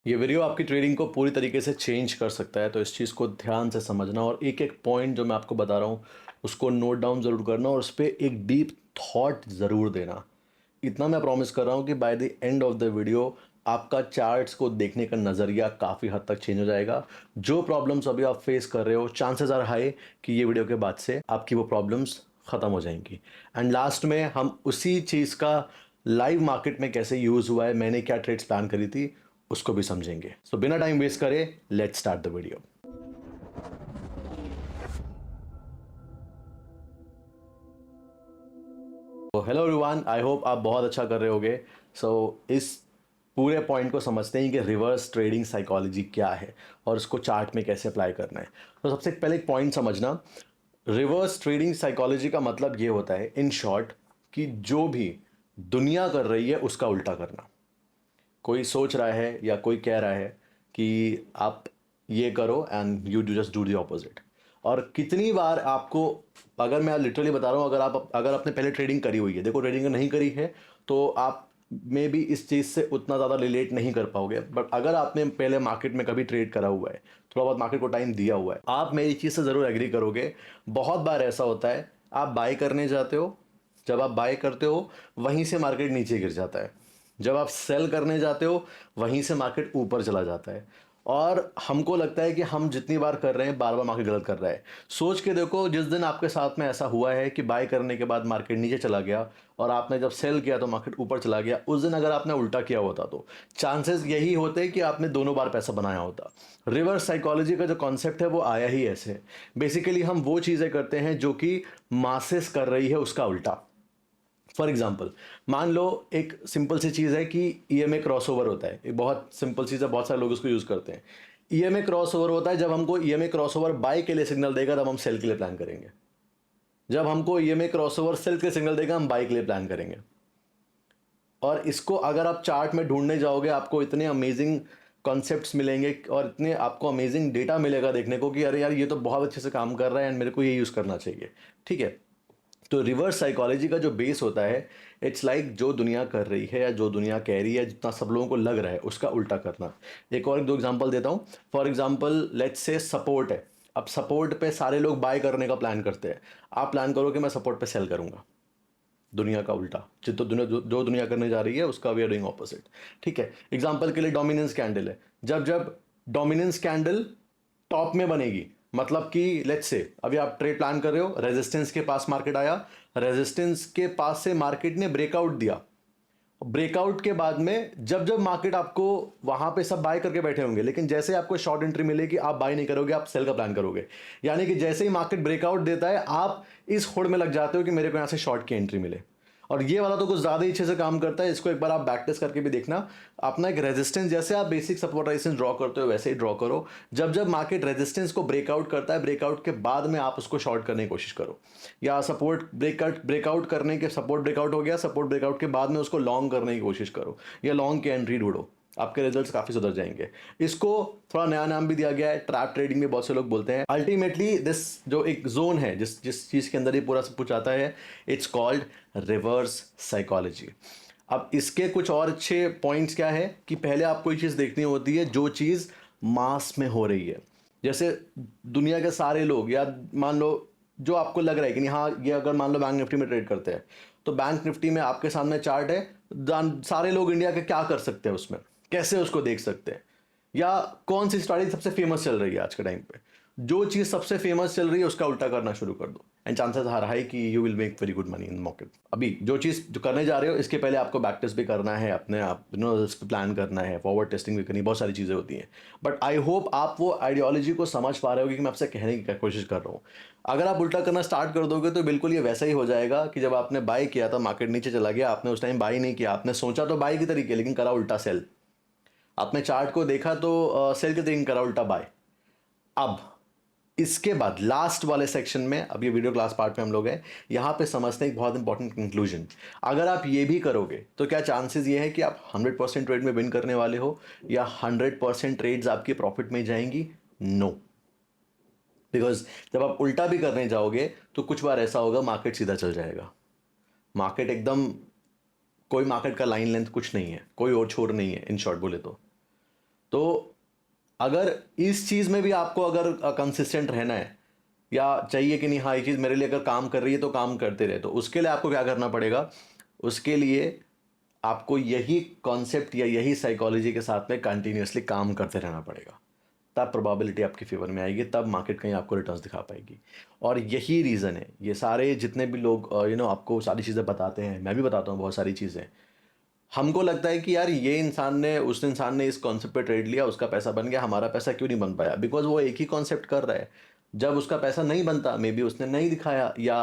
ये वीडियो आपकी ट्रेडिंग को पूरी तरीके से चेंज कर सकता है, तो इस चीज़ को ध्यान से समझना और एक एक पॉइंट जो मैं आपको बता रहा हूँ उसको नोट डाउन ज़रूर करना और उस पर एक डीप थॉट ज़रूर देना। इतना मैं प्रॉमिस कर रहा हूँ कि by the end of the video आपका चार्ट्स को देखने का नज़रिया काफ़ी हद तक चेंज हो जाएगा। जो प्रॉब्लम्स अभी आप फेस कर रहे हो, चांसेस आर हाई कि ये वीडियो के बाद से आपकी वो प्रॉब्लम्स ख़त्म हो जाएंगी। एंड लास्ट में हम उसी चीज़ का लाइव मार्केट में कैसे यूज़ हुआ है, मैंने क्या ट्रेड्स प्लान करी थी, उसको भी समझेंगे। सो बिना टाइम वेस्ट करे लेट्स स्टार्ट द वीडियो। तो हेलो एवरीवन, आई होप आप बहुत अच्छा कर रहे होगे। सो इस पूरे पॉइंट को समझते हैं कि रिवर्स ट्रेडिंग साइकोलॉजी क्या है और उसको चार्ट में कैसे अप्लाई करना है। तो सबसे पहले एक पॉइंट समझना, रिवर्स ट्रेडिंग साइकोलॉजी का मतलब ये होता है इन शॉर्ट कि जो भी दुनिया कर रही है उसका उल्टा करना। कोई सोच रहा है या कोई कह रहा है कि आप ये करो and you do just do the opposite. और कितनी बार आपको, अगर मैं लिटरली बता रहा हूँ, अगर आपने पहले ट्रेडिंग करी हुई है, देखो ट्रेडिंग नहीं करी है तो आप में भी इस चीज़ से उतना ज़्यादा रिलेट नहीं कर पाओगे, बट अगर आपने पहले मार्केट में कभी ट्रेड करा हुआ है, थोड़ा बहुत मार्केट को टाइम दिया हुआ है, आप मेरी चीज़ से ज़रूर एग्री करोगे। बहुत बार ऐसा होता है, आप बाय करने जाते हो, जब आप बाय करते हो वहीं से मार्केट नीचे गिर जाता है, जब आप सेल करने जाते हो वहीं से मार्केट ऊपर चला जाता है। और हमको लगता है कि हम जितनी बार कर रहे हैं बार बार मार्केट गलत कर रहा है। सोच के देखो, जिस दिन आपके साथ में ऐसा हुआ है कि बाय करने के बाद मार्केट नीचे चला गया और आपने जब सेल किया तो मार्केट ऊपर चला गया, उस दिन अगर आपने उल्टा किया होता तो चांसेस यही होते कि आपने दोनों बार पैसा बनाया होता। रिवर्स साइकोलॉजी का जो कॉन्सेप्ट है वो आया ही ऐसे। बेसिकली हम वो चीज़ें करते हैं जो कि मासेस कर रही है उसका उल्टा। फॉर एग्जाम्पल, मान लो एक सिंपल सी चीज़ है कि ईएमए क्रॉसओवर होता है। एक बहुत सिंपल चीज़ है, बहुत सारे लोग उसको यूज़ करते हैं। ईएमए क्रॉसओवर होता है जब हमको ईएमए क्रॉसओवर बाय के लिए सिग्नल देगा तब हम सेल के लिए प्लान करेंगे। जब हमको ईएमए क्रॉसओवर सेल के लिए सिग्नल देगा हम बाय के लिए प्लान करेंगे। और इसको अगर आप चार्ट में ढूंढने जाओगे आपको इतने अमेजिंग कॉन्सेप्ट्स मिलेंगे और इतने आपको अमेजिंग डेटा मिलेगा देखने को कि अरे यार ये तो बहुत अच्छे से काम कर रहा है एंड मेरे को ये यूज़ करना चाहिए। ठीक है, तो रिवर्स साइकोलॉजी का जो बेस होता है, इट्स लाइक जो दुनिया कर रही है या जो दुनिया कह रही है, जितना सब लोगों को लग रहा है उसका उल्टा करना। एक और दो एग्जांपल देता हूँ। For example let's say support है। अब सपोर्ट पे सारे लोग बाय करने का प्लान करते हैं, आप प्लान करो कि मैं सपोर्ट पे सेल करूंगा। दुनिया का उल्टा, जितना दुनिया जो दुनिया करने जा रही है उसका वी आर डूइंग ऑपोजिट। ठीक है, एग्जांपल के लिए डोमिनेंस कैंडल है। जब जब डोमिनेंस कैंडल टॉप में बनेगी, मतलब कि लेट्स से अभी आप ट्रेड प्लान कर रहे हो, रेजिस्टेंस के पास मार्केट आया, रेजिस्टेंस के पास से मार्केट ने ब्रेकआउट दिया। ब्रेकआउट के बाद में जब जब मार्केट आपको, वहां पे सब बाय करके बैठे होंगे, लेकिन जैसे आपको शॉर्ट एंट्री मिलेगी आप बाय नहीं करोगे, आप सेल का प्लान करोगे। यानी कि जैसे ही मार्केट ब्रेकआउट देता है आप इस होड़ में लग जाते हो कि मेरे को यहां से शॉर्ट की एंट्री मिले। और ये वाला तो कुछ ज्यादा ही अच्छे से काम करता है, इसको एक बार आप बैक टेस्ट करके भी देखना। अपना एक रेजिस्टेंस, जैसे आप बेसिक सपोर्ट रेजिस्टेंस ड्रॉ करते हो वैसे ही ड्रॉ करो। जब जब मार्केट रेजिस्टेंस को ब्रेकआउट करता है, ब्रेकआउट के बाद में आप उसको शॉर्ट करने की कोशिश करो। या सपोर्ट ब्रेकआउट करने के, सपोर्ट ब्रेकआउट हो गया, सपोर्ट ब्रेकआउट के बाद में उसको लॉन्ग करने की कोशिश करो या लॉन्ग की एंट्री ढूंढो, आपके रिजल्ट्स काफी सुधर जाएंगे। इसको थोड़ा नया नाम भी दिया गया है, ट्रैप ट्रेडिंग में बहुत से लोग बोलते हैं। अल्टीमेटली दिस जो एक जोन है जिस जिस चीज के अंदर ये पूरा सब कुछ आता है, इट्स कॉल्ड रिवर्स साइकोलॉजी। अब इसके कुछ और अच्छे पॉइंट्स क्या है कि पहले आपको ये चीज देखनी होती है जो चीज मास में हो रही है। जैसे दुनिया के सारे लोग, या मान लो जो आपको लग रहा है कि नहीं, हाँ ये अगर मान लो बैंक निफ्टी में ट्रेड करते हैं तो बैंक निफ्टी में आपके सामने चार्ट है, सारे लोग इंडिया के क्या कर सकते हैं उसमें, कैसे उसको देख सकते हैं, या कौन सी स्ट्रैटेजी सबसे फेमस चल रही है आज के टाइम पे। जो चीज सबसे फेमस चल रही है उसका उल्टा करना शुरू कर दो एंड चांसेस आर हाई कि you will make very good money in market. अभी जो चीज जो करने जा रहे हो इसके पहले आपको बैक टेस्ट भी करना है, अपने आप इस पे प्लान करना है, फॉरवर्ड टेस्टिंग भी करनी, बहुत सारी चीजें होती हैं। बट आई होप आप वो आइडियोलॉजी को समझ पा रहे हो कि मैं आपसे कहने की कोशिश कर रहा हूँ। अगर आप उल्टा करना स्टार्ट कर दोगे तो बिल्कुल ये वैसा ही हो जाएगा कि जब आपने बाय किया था, मार्केट नीचे चला गया, आपने उस टाइम बाय नहीं किया, आपने सोचा तो बाय की तरीके लेकिन करा उल्टा सेल। आपने चार्ट को देखा तो सेल के तरीके करा उल्टा बाय। अब इसके बाद लास्ट वाले सेक्शन में, अब ये वीडियो क्लास पार्ट में हम लोग हैं, यहां पे समझते हैं एक बहुत इंपॉर्टेंट कंक्लूजन। अगर आप ये भी करोगे तो क्या चांसेस ये है कि आप 100% ट्रेड में विन करने वाले हो या 100% ट्रेड्स आपकी प्रॉफिट में जाएंगी? नो। बिकॉज जब आप उल्टा भी करने जाओगे तो कुछ बार ऐसा होगा मार्केट सीधा चल जाएगा। मार्केट एकदम, कोई मार्केट का लाइन लेंथ कुछ नहीं है, कोई और छोर नहीं है, इन शॉर्ट बोले तो। तो अगर इस चीज़ में भी आपको अगर कंसिस्टेंट रहना है या चाहिए कि नहीं हाँ ये चीज़ मेरे लिए अगर काम कर रही है तो काम करते रहे, तो उसके लिए आपको क्या करना पड़ेगा, उसके लिए आपको यही कॉन्सेप्ट या यही साइकोलॉजी के साथ में कंटिन्यूसली काम करते रहना पड़ेगा। तब प्रोबेबिलिटी आपके फेवर में आएगी, तब मार्केट कहीं आपको रिटर्न्स दिखा पाएगी। और यही रीज़न है, ये सारे जितने भी लोग आपको सारी चीज़ें बताते हैं, मैं भी बताता हूँ बहुत सारी चीज़ें, हमको लगता है कि यार ये इंसान ने उस इंसान ने इस कॉन्सेप्ट पे ट्रेड लिया, उसका पैसा बन गया, हमारा पैसा क्यों नहीं बन पाया, बिकॉज वो एक ही कॉन्सेप्ट कर रहा है। जब उसका पैसा नहीं बनता, मे बी उसने नहीं दिखाया या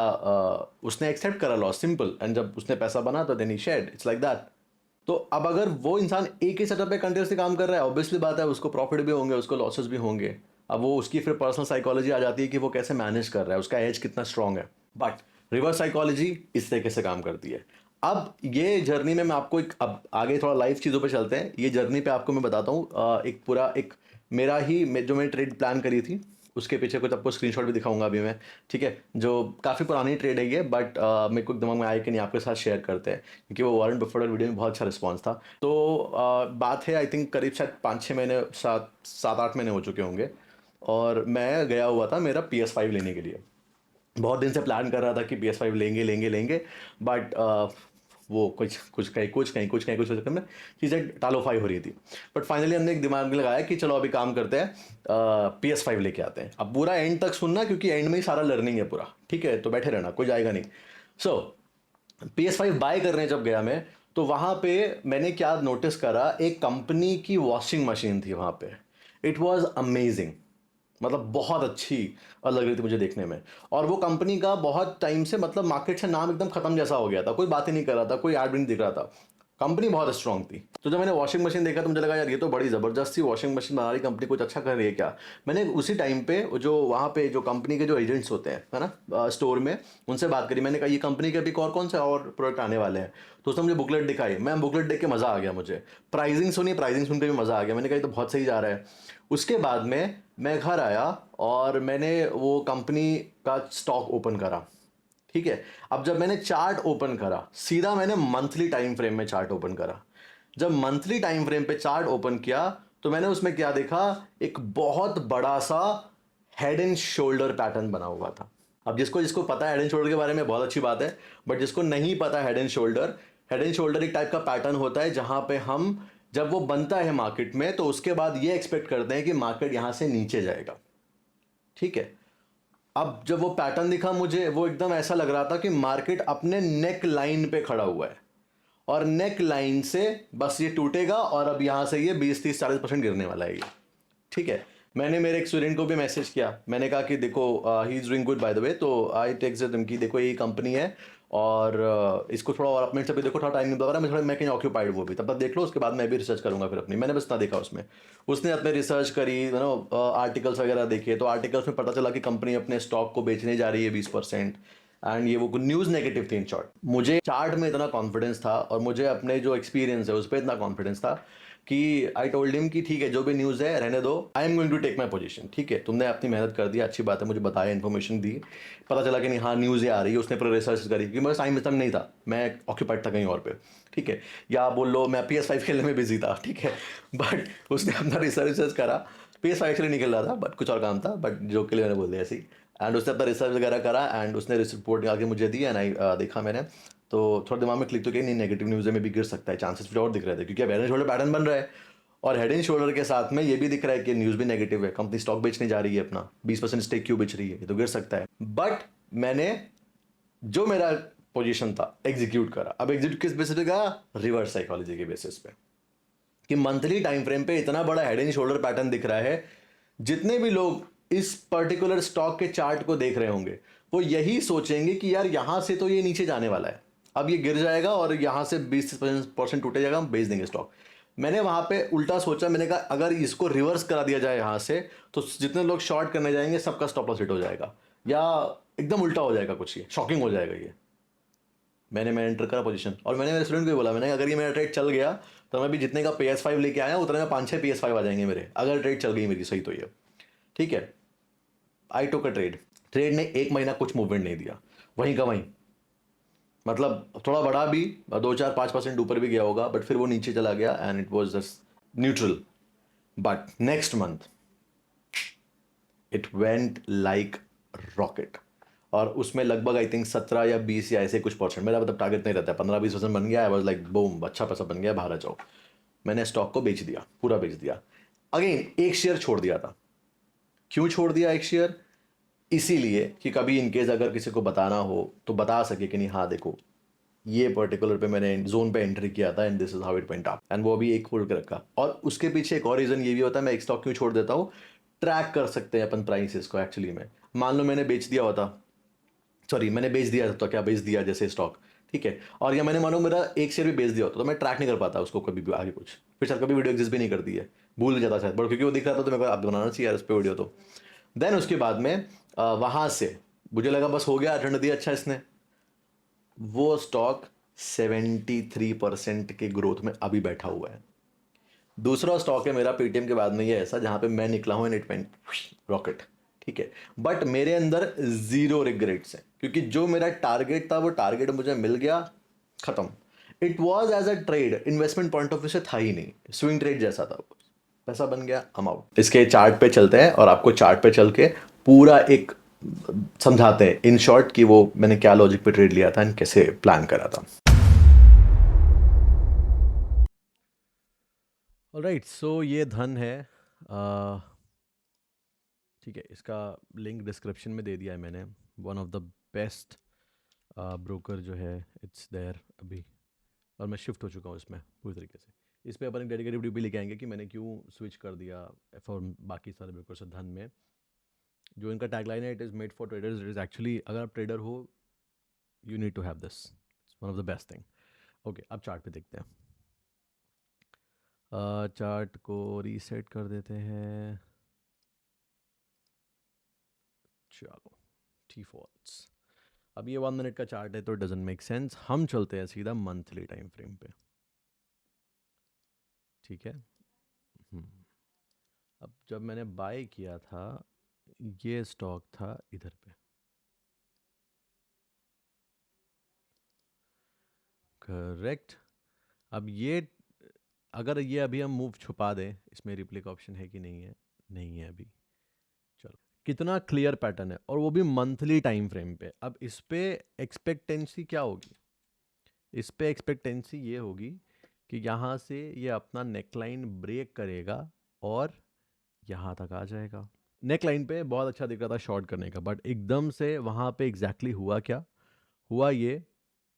उसने एक्सेप्ट करा लॉस, सिंपल, एंड जब उसने पैसा बना तो then he shared, it's like that. तो अब अगर वो इंसान एक ही सेटअप पे कंटिन्यूसली काम कर रहा है, ऑब्वियसली बात है उसको प्रॉफिट भी होंगे, उसको लॉसेस भी होंगे। अब वो उसकी फिर पर्सनल साइकोलॉजी आ जाती है कि वो कैसे मैनेज कर रहा है, उसका एज कितना स्ट्रांग है। बट रिवर्स साइकोलॉजी इस तरीके से काम करती है। अब ये जर्नी में मैं आपको एक, अब आगे थोड़ा लाइव चीज़ों पे चलते हैं, ये जर्नी पे आपको मैं बताता हूँ एक पूरा एक मेरा ही जो मैंने ट्रेड प्लान करी थी, उसके पीछे कुछ आपको स्क्रीनशॉट भी दिखाऊंगा अभी मैं, ठीक है, जो काफ़ी पुरानी ट्रेड है ये, बट मेरे को दिमाग में आया कि नहीं आपके साथ शेयर करते हैं, क्योंकि वो वॉरेन बफेट वीडियो में बहुत अच्छा रिस्पॉन्स था। तो बात है आई थिंक करीब शायद 5-6 महीने, 7-8 महीने हो चुके होंगे, और मैं गया हुआ था मेरा PS5 लेने के लिए। बहुत दिन से प्लान कर रहा था कि PS5 लेंगे लेंगे लेंगे, बट वो कुछ कुछ कहीं कुछ कहीं कुछ कहीं कुछ चक्कर में चीज़ें टालोफाई हो रही थी। बट फाइनली हमने एक दिमाग में लगाया कि चलो अभी काम करते हैं, PS5 लेके आते हैं। अब पूरा एंड तक सुनना, क्योंकि एंड में ही सारा लर्निंग है पूरा, ठीक है, तो बैठे रहना, कोई जाएगा नहीं। सो PS5 बाय करने जब गया मैं, तो वहाँ पे मैंने क्या नोटिस करा, एक कंपनी की वॉशिंग मशीन थी वहाँ पे। इट वॉज अमेजिंग, मतलब बहुत अच्छी और लग रही थी मुझे देखने में। और वो कंपनी का बहुत टाइम से मतलब मार्केट से नाम एकदम खत्म जैसा हो गया था, कोई बात ही नहीं कर रहा था, कोई ऐड भी नहीं दिख रहा था, कंपनी बहुत स्ट्रांग थी। तो जब मैंने वॉशिंग मशीन देखा तो मुझे लगा यार ये तो बड़ी ज़बरदस्त सी वॉशिंग मशीन बना रही कंपनी, कुछ अच्छा कर रही है क्या। मैंने उसी टाइम पे जो वहाँ पे जो कंपनी के जो एजेंट्स होते हैं है ना स्टोर में, उनसे बात करी। मैंने कहा ये कंपनी के अभी कौन से और प्रोडक्ट आने वाले हैं, तो उसने मुझे बुकलेट दिखाई। मैं बुकलेट देख के मज़ा आ गया मुझे, प्राइसिंग सुनी, प्राइसिंग सुन के भी मज़ा आ गया। मैंने कहा ये तो बहुत सही जा रहा है। उसके बाद में मैं घर आया और मैंने वो कंपनी का स्टॉक ओपन करा, ठीक है। अब जब मैंने चार्ट ओपन करा, सीधा मैंने मंथली टाइम फ्रेम में चार्ट ओपन करा। जब मंथली टाइम फ्रेम पे चार्ट ओपन किया तो मैंने उसमें क्या देखा, एक बहुत बड़ा सा हेड एंड शोल्डर पैटर्न बना हुआ था। अब जिसको जिसको पता है हेड एंड शोल्डर के बारे में बहुत अच्छी बात है, बट जिसको नहीं पता head and shoulder, head and shoulder एक टाइप का पैटर्न होता है जहां पे हम, जब वो बनता है मार्केट में, तो उसके बाद ये एक्सपेक्ट करते हैं कि मार्केट यहां से नीचे जाएगा, ठीक है। अब जब वो पैटर्न दिखा मुझे, वो एकदम ऐसा लग रहा था कि मार्केट अपने नेक लाइन पे खड़ा हुआ है, और नेक लाइन से बस ये टूटेगा, और अब यहां से ये 20-30-40% गिरने वाला है ये, ठीक है। मैंने मेरे एक स्टूडेंट को भी मैसेज किया, मैंने कहा कि देखो he is doing good by the way, तो आई टेक्स्ट देम कि देखो ये कंपनी है, और इसको थोड़ा और अपने से भी देखो, थोड़ा टाइम नहीं लग रहा, मैं कहीं ऑक्यूपाइड वो भी, तब तक देख लो, उसके बाद मैं भी रिसर्च करूंगा फिर अपनी। मैंने बस इतना देखा उसमें, उसने अपने रिसर्च करी, आर्टिकल्स वगैरह देखे, तो आर्टिकल्स में पता चला कि कंपनी अपने स्टॉक को बेचने जा रही है 20%, एंड ये वो न्यूज़ नेगेटिव थी इन शॉर्ट। मुझे चार्ट में इतना कॉन्फिडेंस था, और मुझे अपने जो एक्सपीरियंस है उस पर इतना कॉन्फिडेंस था कि आई टोल्ड हिम कि ठीक है जो भी न्यूज़ है रहने दो, I am going to take my position, ठीक है, तुमने अपनी मेहनत कर दी, अच्छी बात है, मुझे बताया, इन्फॉर्मेशन दी, पता चला कि नहीं हाँ न्यूज़ ये आ रही है, उसने पूरा रिसर्च करी, क्योंकि मेरा टाइम इतना नहीं था, मैं ऑक्यूपाइड था कहीं और पे, ठीक है, या बोल लो मैं PS5 खेलने में बिजी था, ठीक है। बट उसने अपना रिसर्च करा, PS5 एक्चुअली नहीं खेल रहा था, बट कुछ और काम था, बट जो के लिए मैंने बोल दिया ऐसे ही। एंड उसने अपना रिसर्च वगैरह करा, एंड उसने रिपोर्ट निकाल के मुझे दी, एंड आई देखा मैंने, तो थोड़ा दिमाग में क्लिक तो किया, नहीं नेगेटिव न्यूज़ में भी गिर सकता है, चांसेस भी और दिख रहे थे, क्योंकि अब हेड एंड शोल्डर पैटर्न बन रहा है, और हेड एंड शोल्डर के साथ में ये भी दिख रहा है कि न्यूज़ भी नेगेटिव है, कंपनी स्टॉक बेचने जा रही है अपना, 20% स्टेक क्यों बेच रही है, ये तो गिर सकता है। बट मैंने जो मेरा पोजीशन था एग्जीक्यूट करा। अब एग्जीक्यूट किस बेसिस पे करा, रिवर्स साइकोलॉजी के बेसिस पे, कि मंथली टाइम फ्रेम पे इतना बड़ा हेड एंड शोल्डर पैटर्न दिख रहा है, जितने भी लोग इस पर्टिकुलर स्टॉक के चार्ट को देख रहे होंगे वो यही सोचेंगे कि यार यहां से तो ये नीचे जाने वाला है, अब ये गिर जाएगा और यहां से 20% टूटे जाएगा, हम बेच देंगे स्टॉक। मैंने वहां पे उल्टा सोचा, मैंने कहा अगर इसको रिवर्स करा दिया जाए यहां से, तो जितने लोग शॉर्ट करने जाएंगे सबका स्टॉप लॉस हिट हो जाएगा, या एकदम उल्टा हो जाएगा, कुछ ये शॉकिंग हो जाएगा ये। मैं एंटर करा पोजीशन, और मैंने मेरे स्टूडेंट को भी बोला, मैंने अगर ये मेरा ट्रेड चल गया तो मैं भी जितने का PS5 लेके आया उतने में 5-6 PS5 आ जाएंगे मेरे, अगर ट्रेड चल गई मेरी सही तो ये, ठीक है। आई टुक अ ट्रेड, ट्रेड ने 1 महीना कुछ मूवमेंट नहीं दिया, वहीं का वहीं, मतलब थोड़ा बढ़ा भी, 2-4-5% ऊपर भी गया होगा, बट फिर वो नीचे चला गया, and it was just neutral. But next month it went like rocket, और उसमें लगभग आई थिंक 17 या 20 या ऐसे कुछ परसेंट, मेरा मतलब टारगेट नहीं रहता है, 15-20% बन गया, आई वाज लाइक बूम, अच्छा पैसा बन गया, बाहर आ जाओ। मैंने स्टॉक को बेच दिया, पूरा बेच दिया। अगेन एक शेयर छोड़ दिया था। क्यों छोड़ दिया एक शेयर? इसीलिए कि कभी इनकेस अगर किसी को बताना हो तो बता सके कि नहीं, हाँ देखो ये पर्टिकुलर पे मैंने जोन पे एंट्री किया था and this is how it went up, and वो भी एक खोल के रखा। और उसके पीछे एक और रीजन ये भी होता है, मैं एक स्टॉक क्यों छोड़ देता हूँ, ट्रैक कर सकते हैं अपन प्राइसेस को एक्चुअली में। मान लो मैंने बेच दिया होता, सॉरी मैंने बेच दिया तो क्या बेच दिया जैसे स्टॉक, ठीक है, और या मैंने मानो मेरा एक शेयर भी बेच दिया होता तो मैं ट्रैक नहीं कर पाता उसको कभी भी आगे कुछ, फिर शायद कभी वीडियो एग्जिस्ट भी नहीं करती है, भूल जाता शायद, बट क्योंकि वो दिख रहा था तो मेरे को अब बनाना चाहिए यार उस पर वीडियो। तो देन उसके बाद में वहाँ से मुझे लगा बस हो गया, अटेंड दिया अच्छा इसने, वो स्टॉक 73% के ग्रोथ में अभी बैठा हुआ है। दूसरा स्टॉक है मेरा पेटीएम के बाद में ये ऐसा, जहां पे मैं निकला हूं एंड इट वेंट रॉकेट, ठीक है, बट मेरे अंदर जीरो रिग्रेट्स है, क्योंकि जो मेरा टारगेट था वो टारगेट मुझे मिल गया, खत्म। It was as a trade, investment point of view से था ही नहीं, स्विंग ट्रेड जैसा था, पैसा बन गया, हम आउट। इसके चार्ट पे चलते हैं और आपको चार्ट पे चल के पूरा एक समझाते हैं इन शॉर्ट कि वो मैंने क्या लॉजिक पे ट्रेड लिया था एंड कैसे प्लान करा था। ऑलराइट, सो ये धन है, ठीक है, इसका लिंक डिस्क्रिप्शन में दे दिया है मैंने। One of the best broker जो है, इट्स देयर अभी, और मैं शिफ्ट हो चुका हूँ इसमें पूरी तरीके से। इस पर अपन एक डेडिकेटेड वीडियो भी लेके आएंगे कि मैंने क्यों स्विच कर दिया फॉर बाकी सारे ब्रोकर से धन में। जो इनका टैगलाइन है, it is made for traders, it is actually, अगर आप ट्रेडर हो you need to have this, it's one of the best thing. Okay, अब चार्ट पे देखते हैं। चार्ट को रीसेट कर देते हैं, चलो डिफॉल्ट्स। अब ये 1 मिनट का चार्ट है तो डजंट मेक सेंस, हम चलते हैं सीधा मंथली टाइम फ्रेम पे, ठीक है। अब जब मैंने बाय किया था ये स्टॉक था इधर पे, करेक्ट। अब ये अगर ये अभी हम मूव छुपा दें, इसमें रिप्ले का ऑप्शन है कि नहीं है, नहीं है अभी, चलो कितना क्लियर पैटर्न है, और वो भी मंथली टाइम फ्रेम पे। अब इस पे एक्सपेक्टेंसी क्या होगी, इस पे एक्सपेक्टेंसी ये होगी कि यहाँ से ये अपना नेकलाइन ब्रेक करेगा और यहाँ तक आ जाएगा। नेकलाइन पे बहुत अच्छा दिख रहा था शॉर्ट करने का, बट एकदम से वहाँ पे एग्जैक्टली हुआ क्या, हुआ ये,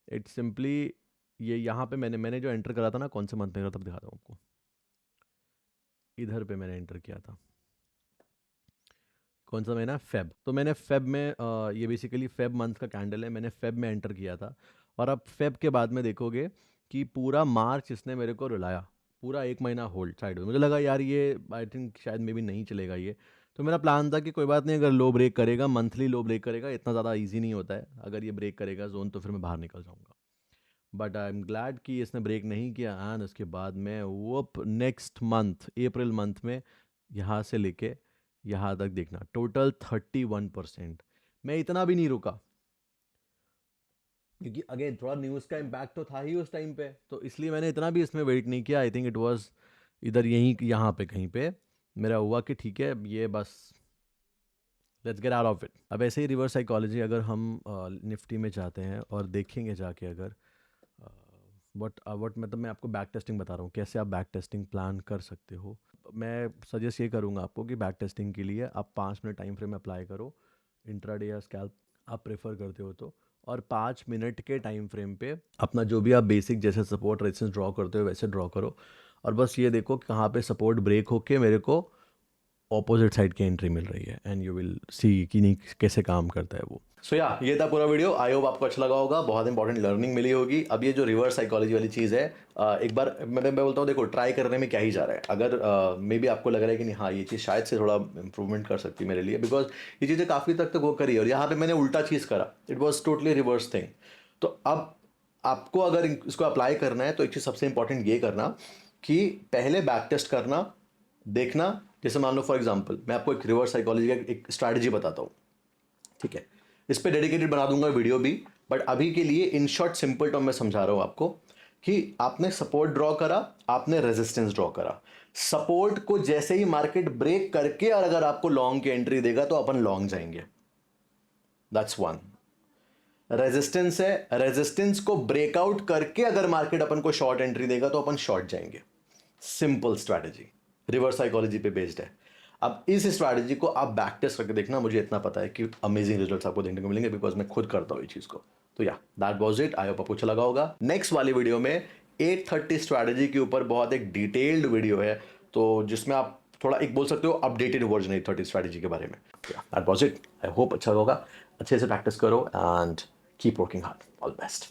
इट सिंपली, ये यहाँ पे मैंने जो एंटर करा था ना, कौन से मंथ में करा था, तब दिखाता हूँ आपको। इधर पे मैंने एंटर किया था, कौन सा महीना, फेब। तो मैंने फेब में ये बेसिकली फेब मंथ का कैंडल है, मैंने फेब में एंटर किया था। और अब फेब के बाद में देखोगे कि पूरा मार्च इसने मेरे को रुलाया, पूरा 1 महीना होल्ड साइड में। मुझे लगा यार ये आई थिंक शायद मे भी नहीं चलेगा ये, तो मेरा प्लान था कि कोई बात नहीं, अगर लो ब्रेक करेगा, मंथली लो ब्रेक करेगा, इतना ज़्यादा ईजी नहीं होता है, अगर ये ब्रेक करेगा जोन तो फिर मैं बाहर निकल जाऊँगा। बट आई एम ग्लैड कि इसने ब्रेक नहीं किया, एंड उसके बाद में वो नेक्स्ट मंथ अप्रैल मंथ में यहाँ से लेके यहाँ तक देखना टोटल 31%। मैं इतना भी नहीं रुका, क्योंकि अगेन थोड़ा न्यूज़ का इम्पैक्ट तो था ही उस टाइम पे, तो इसलिए मैंने इतना भी इसमें वेट नहीं किया। आई थिंक इट वाज इधर यहीं यहाँ पे कहीं पे मेरा हुआ कि ठीक है ये बस let's get out of it. अब ऐसे ही रिवर्स साइकोलॉजी अगर हम निफ्टी में जाते हैं और देखेंगे जाके, अगर वट मतलब मैं आपको बैक टेस्टिंग बता रहा हूँ, कैसे आप बैक टेस्टिंग प्लान कर सकते हो। मैं सजेस्ट ये करूँगा आपको कि बैक टेस्टिंग के लिए आप 5 मिनट टाइम फ्रेम अप्लाई करो, इंट्राडे या स्कैल्प आप प्रेफर करते हो तो, और 5 मिनट के टाइम फ्रेम पे अपना जो भी आप बेसिक जैसे सपोर्ट रेजिस्टेंस ड्रॉ करते हो वैसे ड्रॉ करो, और बस ये देखो कहाँ पे सपोर्ट ब्रेक होके मेरे को ऑपोजिट साइड की एंट्री मिल रही है, एंड यू विल सी कि नहीं कैसे काम करता है वो। सो या ये था पूरा वीडियो, आई होप आपको अच्छा लगा होगा, बहुत इंपॉर्टेंट लर्निंग मिली होगी। अब ये जो रिवर्स साइकोलॉजी वाली चीज़ है, एक बार मैं बोलता हूँ देखो ट्राई करने में क्या ही जा रहा है, अगर मे बी आपको लग रहा है कि नहीं हाँ ये चीज़ शायद से थोड़ा इंप्रूवमेंट कर सकती है मेरे लिए, बिकॉज ये चीज़ें काफ़ी तक वो करी है, और यहाँ पे मैंने उल्टा चीज़ करा, it was totally reverse thing. तो अब आपको अगर इसको अप्लाई करना है तो एक चीज़ सबसे इंपॉर्टेंट ये करना कि पहले बैक टेस्ट करना, देखना। जैसे मान लो फॉर एग्जांपल मैं आपको एक रिवर्स साइकोलॉजी का एक स्ट्रैटेजी बताता हूँ, ठीक है, इस पे डेडिकेटेड बना दूंगा वीडियो भी, बट अभी के लिए इन शॉर्ट सिंपल टर्म में समझा रहा हूँ आपको कि आपने सपोर्ट ड्रॉ करा, आपने रेजिस्टेंस ड्रॉ करा, सपोर्ट को जैसे ही मार्केट ब्रेक करके और अगर आपको लॉन्ग की एंट्री देगा तो अपन लॉन्ग जाएंगे, दैट्स वन। रेजिस्टेंस है, रेजिस्टेंस को ब्रेकआउट करके अगर मार्केट अपन को शॉर्ट एंट्री देगा तो अपन शॉर्ट जाएंगे। सिंपल स्ट्रैटेजी, रिवर्स साइकोलॉजी पे बेस्ड है। अब इस स्ट्रैटेजी को आप बैक टेस्ट करके देखना, मुझे इतना पता है कि अमेजिंग रिजल्ट्स आपको देखने को मिलेंगे, बिकॉज मैं खुद करता हूँ ये चीज को। तो या that was it, I hope आपको अच्छा लगा होगा। नेक्स्ट वाली वीडियो में 830 स्ट्रैटेजी के ऊपर बहुत एक डिटेल्ड वीडियो है, तो जिसमें आप थोड़ा एक बोल सकते हो अपडेटेड वर्जन 830 स्ट्रैटेजी के बारे में। That was it, I hope अच्छा होगा। अच्छे से प्रैक्टिस करो and keep working hard. All best.